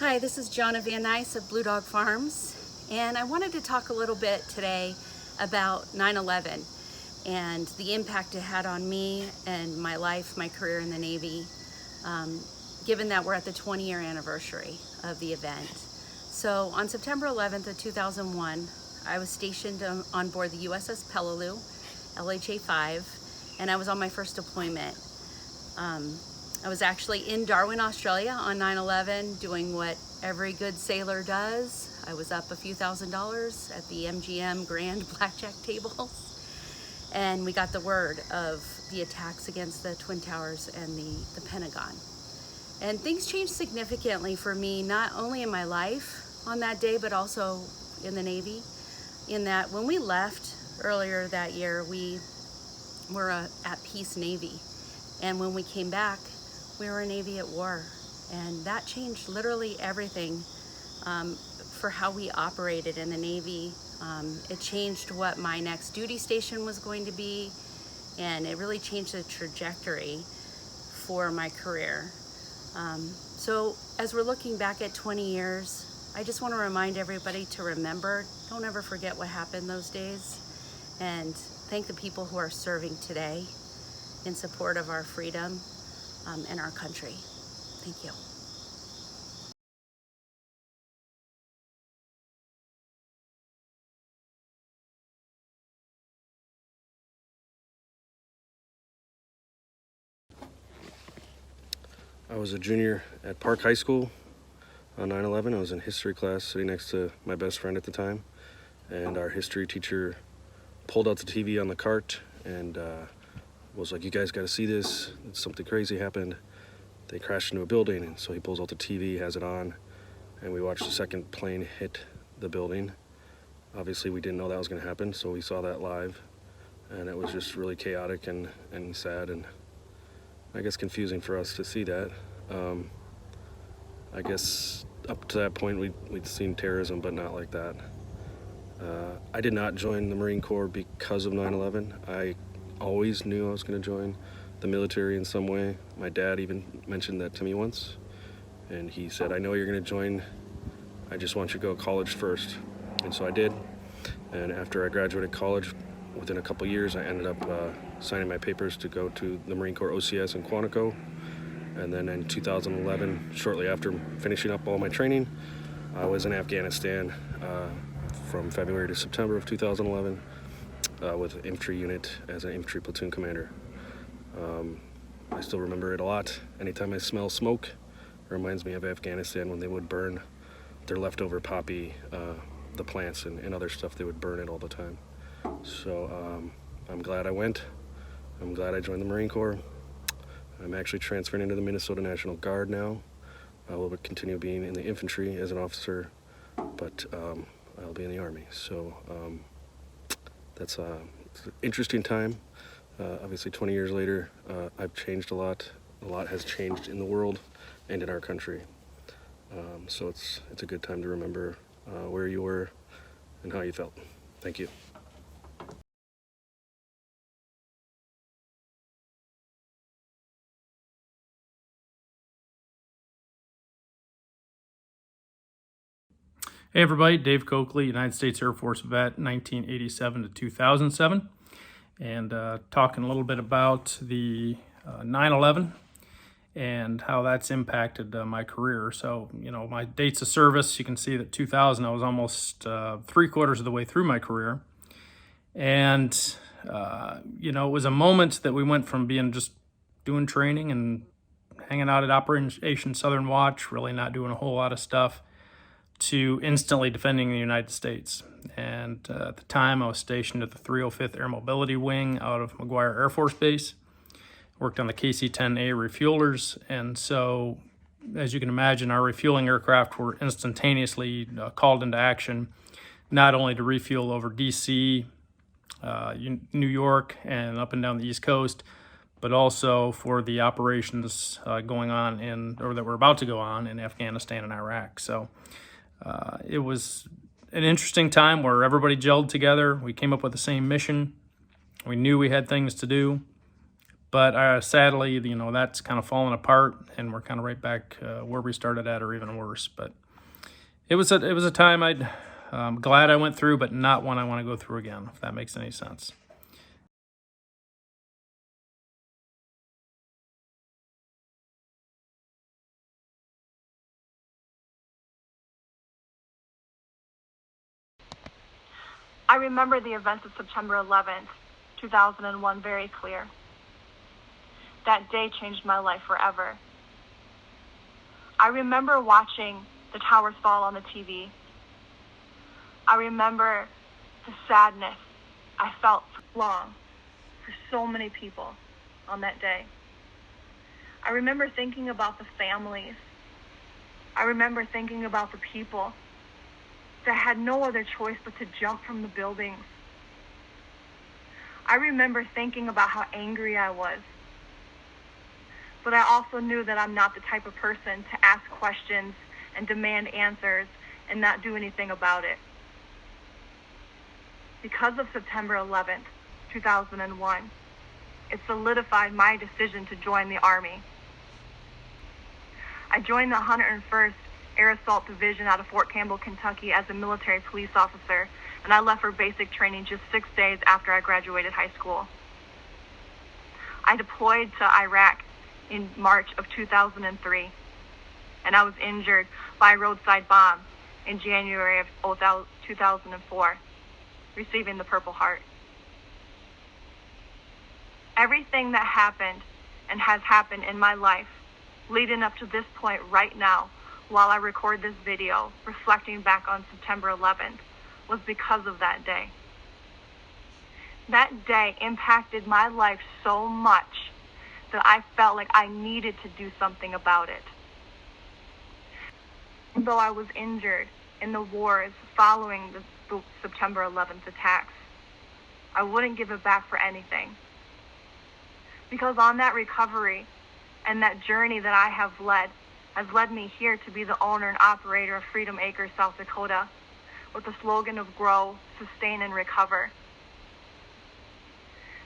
Hi, this is Jonna Van Nuys of Blue Dog Farms, and I wanted to talk a little bit today about 9/11 and the impact it had on me and my life, my career in the Navy, given that we're at the 20-year anniversary of the event. So on September 11th of 2001, I was stationed on board the USS Peleliu, LHA-5, and I was on my first deployment. I was actually in Darwin, Australia on 9/11 doing what every good sailor does. I was up a few $1,000s at the MGM Grand Blackjack tables, and we got the word of the attacks against the Twin Towers and the Pentagon. And things changed significantly for me, not only in my life on that day, but also in the Navy, in that when we left earlier that year, we were at peace Navy. And when we came back, we were a Navy at war. And that changed literally everything for how we operated in the Navy. It changed what my next duty station was going to be, and it really changed the trajectory for my career. So as we're looking back at 20 years, I just want to remind everybody to remember, don't ever forget what happened those days, and thank the people who are serving today in support of our freedom and our country. Thank you. I was a junior at Park High School on 9/11. I was in history class sitting next to my best friend at the time, and our history teacher pulled out the TV on the cart and was like, "You guys got to see this. Something crazy happened. They crashed into a building." And so he pulls out the TV, has it on, and we watched the second plane hit the building. Obviously, we didn't know that was going to happen, so we saw that live, and it was just really chaotic and sad, and I guess confusing for us to see that. I guess up to that point we'd seen terrorism, but not like that. I did not join the Marine Corps because of 9/11. I always knew I was going to join the military in some way. My dad even mentioned that to me once, and he said, "I know you're going to join. I just want you to go to college first." And so I did, and after I graduated college, within a couple years, I ended up signing my papers to go to the Marine Corps OCS in Quantico. And then in 2011, shortly after finishing up all my training, I was in Afghanistan from February to September of 2011 with an infantry unit as an infantry platoon commander. I still remember it a lot. Anytime I smell smoke, it reminds me of Afghanistan when they would burn their leftover poppy, the plants and other stuff. They would burn it all the time. So I'm glad I went. I'm glad I joined the Marine Corps. I'm actually transferring into the Minnesota National Guard now. I will continue being in the infantry as an officer, but I'll be in the Army. So it's an interesting time. Obviously 20 years later, I've changed a lot. A lot has changed in the world and in our country. So it's a good time to remember where you were and how you felt. Thank you. Hey everybody, Dave Coakley, United States Air Force vet, 1987 to 2007, and talking a little bit about the 9/11 and how that's impacted my career. So, my dates of service, you can see that 2000, I was almost 3/4 of the way through my career. And, it was a moment that we went from being just doing training and hanging out at Operation Southern Watch, really not doing a whole lot of stuff, to instantly defending the United States. And at the time, I was stationed at the 305th Air Mobility Wing out of McGuire Air Force Base. Worked on the KC-10A refuelers, and so, as you can imagine, our refueling aircraft were instantaneously called into action, not only to refuel over DC, New York, and up and down the East Coast, but also for the operations going on or that were about to go on in Afghanistan and Iraq. So it was an interesting time where everybody gelled together. We came up with the same mission. We knew we had things to do, but sadly, that's kind of fallen apart, and we're kind of right back where we started at, or even worse. But it was a time I'm glad I went through, but not one I want to go through again, if that makes any sense. I remember the events of September 11th, 2001 very clear. That day changed my life forever. I remember watching the towers fall on the TV. I remember the sadness I felt long for so many people on that day. I remember thinking about the families. I remember thinking about the people that had no other choice but to jump from the buildings. I remember thinking about how angry I was. But I also knew that I'm not the type of person to ask questions and demand answers and not do anything about it. Because of September 11th, 2001, it solidified my decision to join the Army. I joined the 101st Air Assault Division out of Fort Campbell, Kentucky as a military police officer, and I left for basic training just 6 days after I graduated high school. I deployed to Iraq in March of 2003, and I was injured by a roadside bomb in January of 2004, receiving the Purple Heart. Everything that happened and has happened in my life leading up to this point right now, while I record this video reflecting back on September 11th, was because of that day. That day impacted my life so much that I felt like I needed to do something about it. Though I was injured in the wars following the September 11th attacks, I wouldn't give it back for anything. Because on that recovery and that journey that I have led has led me here to be the owner and operator of Freedom Acres, South Dakota, with the slogan of grow, sustain, and recover.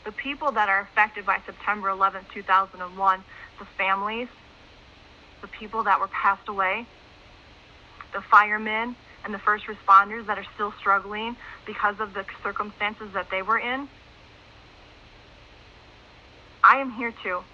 The people that are affected by September 11th, 2001, the families, the people that were passed away, the firemen and the first responders that are still struggling because of the circumstances that they were in, I am here too.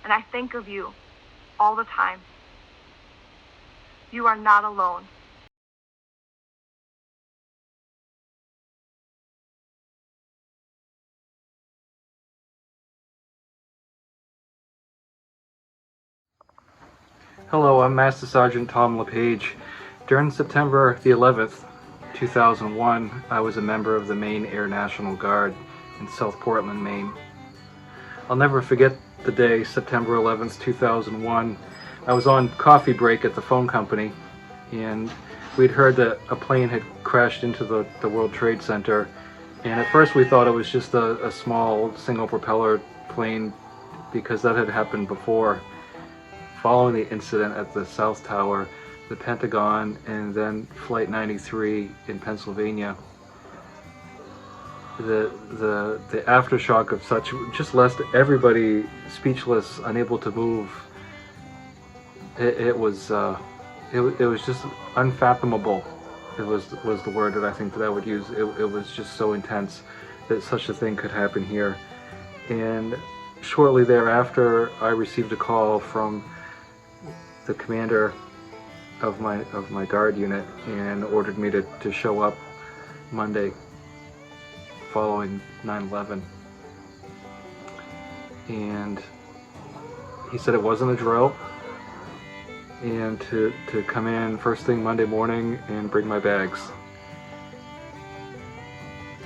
And I think of you all the time. You are not alone. Hello, I'm Master Sergeant Tom LePage. During September the 11th, 2001, I was a member of the Maine Air National Guard in South Portland, Maine. I'll never forget the day, September 11th, 2001. I was on coffee break at the phone company, and we'd heard that a plane had crashed into the World Trade Center. And at first we thought it was just a small single propeller plane because that had happened before. Following the incident at the South Tower, the Pentagon, and then Flight 93 in Pennsylvania, the aftershock of such just left everybody speechless, unable to move. It was just unfathomable. It was the word that I think that I would use. It was just so intense that such a thing could happen here. And shortly thereafter, I received a call from the commander of my guard unit and ordered me to show up Monday following 9/11. And he said it wasn't a drill. and to come in first thing Monday morning and bring my bags.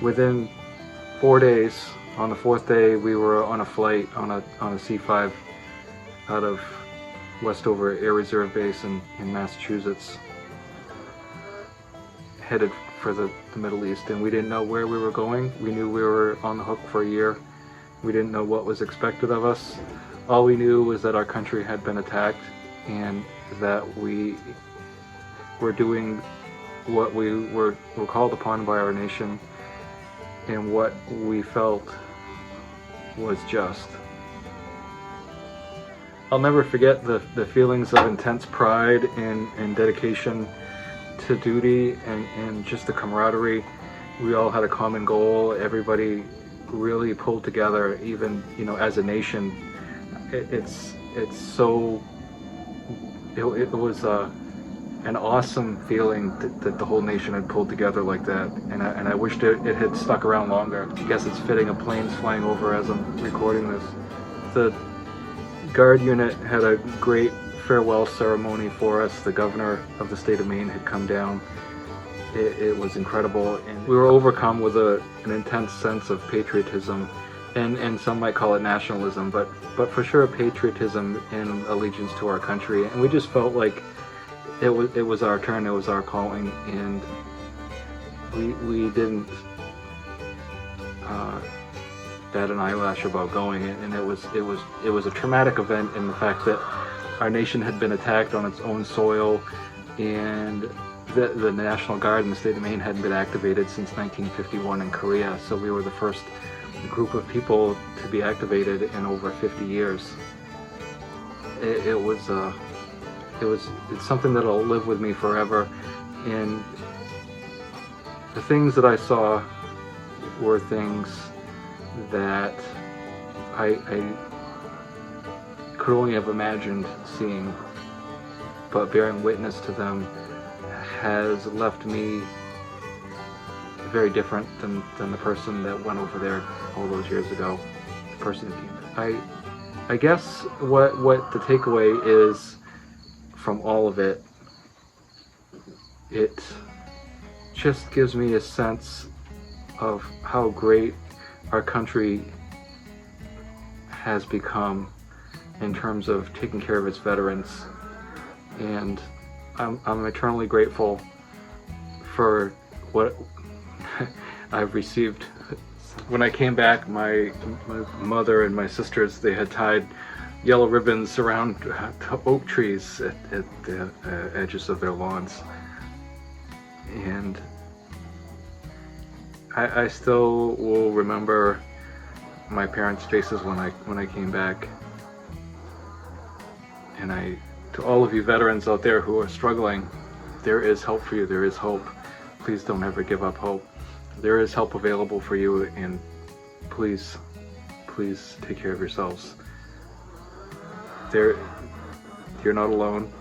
Within 4 days, on the 4th day, we were on a flight on a C-5 out of Westover Air Reserve Base in Massachusetts, headed for the Middle East, and we didn't know where we were going. We knew we were on the hook for a year. We didn't know what was expected of us. All we knew was that our country had been attacked and that we were doing what we were called upon by our nation and what we felt was just. I'll never forget the feelings of intense pride and dedication to duty and just the camaraderie. We all had a common goal. Everybody really pulled together, even, you know, as a nation. It was an awesome feeling that the whole nation had pulled together like that, and I wished it had stuck around longer. I guess it's fitting a plane's flying over as I'm recording this. The Guard unit had a great farewell ceremony for us. The governor of the state of Maine had come down. It was incredible, and we were overcome with an intense sense of patriotism, and some might call it nationalism, but for sure patriotism and allegiance to our country. And we just felt like it was our turn, it was our calling, and we didn't bat an eyelash about going. And it was a traumatic event in the fact that our nation had been attacked on its own soil, and the National Guard in the state of Maine hadn't been activated since 1951 in Korea, so we were the first group of people to be activated in over 50 years. It's something that'll live with me forever, and the things that I saw were things that I could only have imagined seeing, but bearing witness to them has left me very different than the person that went over there all those years ago. The person that came. I guess what the takeaway is from all of it, it just gives me a sense of how great our country has become in terms of taking care of its veterans, and I'm eternally grateful for what I've received. When I came back, my mother and my sisters, they had tied yellow ribbons around oak trees at the edges of their lawns, and I still will remember my parents' faces when I came back. And to all of you veterans out there who are struggling, there is help for you. There is hope. Please don't ever give up hope. There is help available for you, and please take care of yourselves. You're not alone,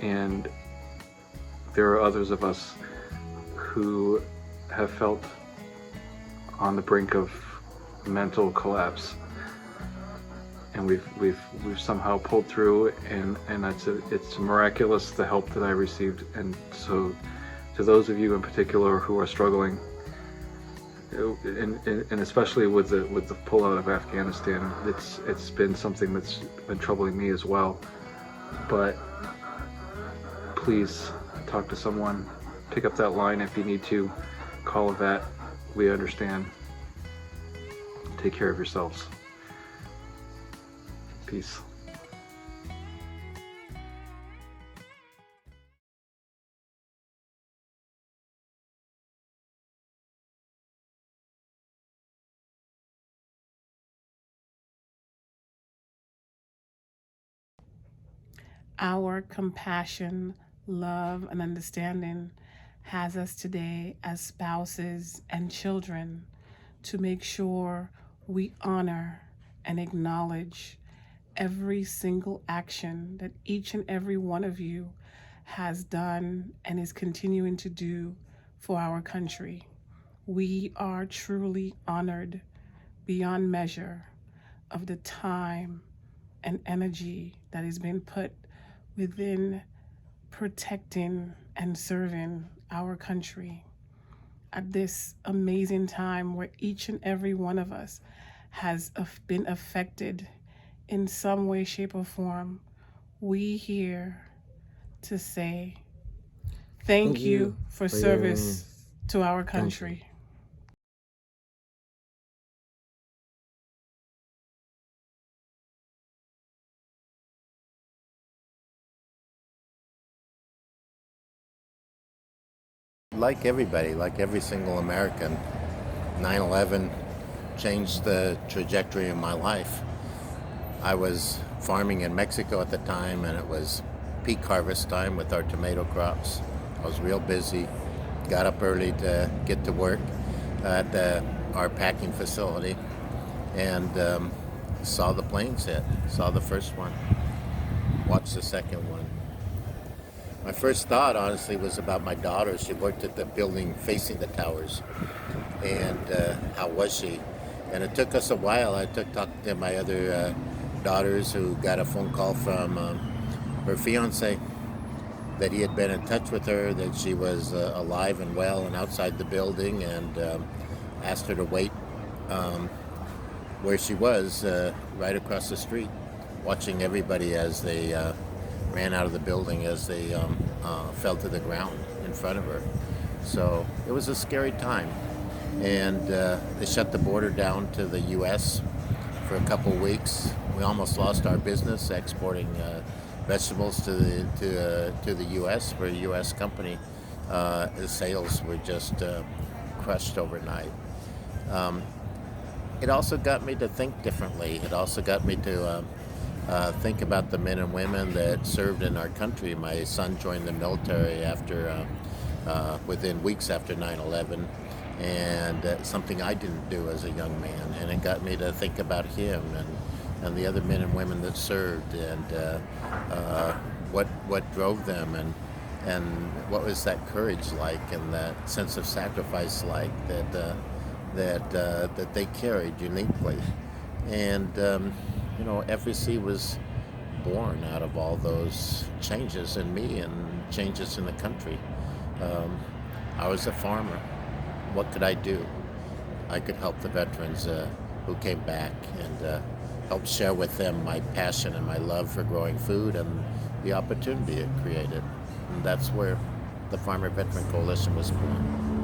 and there are others of us who have felt on the brink of mental collapse, and we've somehow pulled through, and it's miraculous, the help that I received. And so to those of you in particular who are struggling, and especially with the pullout of Afghanistan, it's been something that's been troubling me as well. But please talk to someone, pick up that line if you need to, call a vet. We understand. Take care of yourselves. Peace. Our compassion, love, and understanding has us today as spouses and children to make sure we honor and acknowledge every single action that each and every one of you has done and is continuing to do for our country. We are truly honored beyond measure of the time and energy that has been put within protecting and serving our country at this amazing time where each and every one of us has been affected in some way, shape, or form. We here to say thank you for service to our country. Like everybody, like every single American, 9/11 changed the trajectory of my life. I was farming in Mexico at the time, and it was peak harvest time with our tomato crops. I was real busy, got up early to get to work at our packing facility, and saw the planes hit. Saw the first one, watched the second one. My first thought, honestly, was about my daughter. She worked at the building facing the towers, and how was she? And it took us a while. I talked to my other daughters, who got a phone call from her fiance that he had been in touch with her, that she was alive and well and outside the building, and asked her to wait where she was, right across the street, watching everybody as they ran out of the building, as they fell to the ground in front of her. So it was a scary time. And they shut the border down to the U.S. for a couple weeks. We almost lost our business exporting vegetables to the U.S. We're a U.S. company. The sales were just crushed overnight. It also got me to think differently. It also got me to think about the men and women that served in our country. My son joined the military within weeks after 9/11, and something I didn't do as a young man. And it got me to think about him and the other men and women that served, and what drove them, and what was that courage like, and that sense of sacrifice like that they carried uniquely. And FEC was born out of all those changes in me and changes in the country. I was a farmer. What could I do? I could help the veterans who came back, and help share with them my passion and my love for growing food and the opportunity it created. And that's where the Farmer Veteran Coalition was born.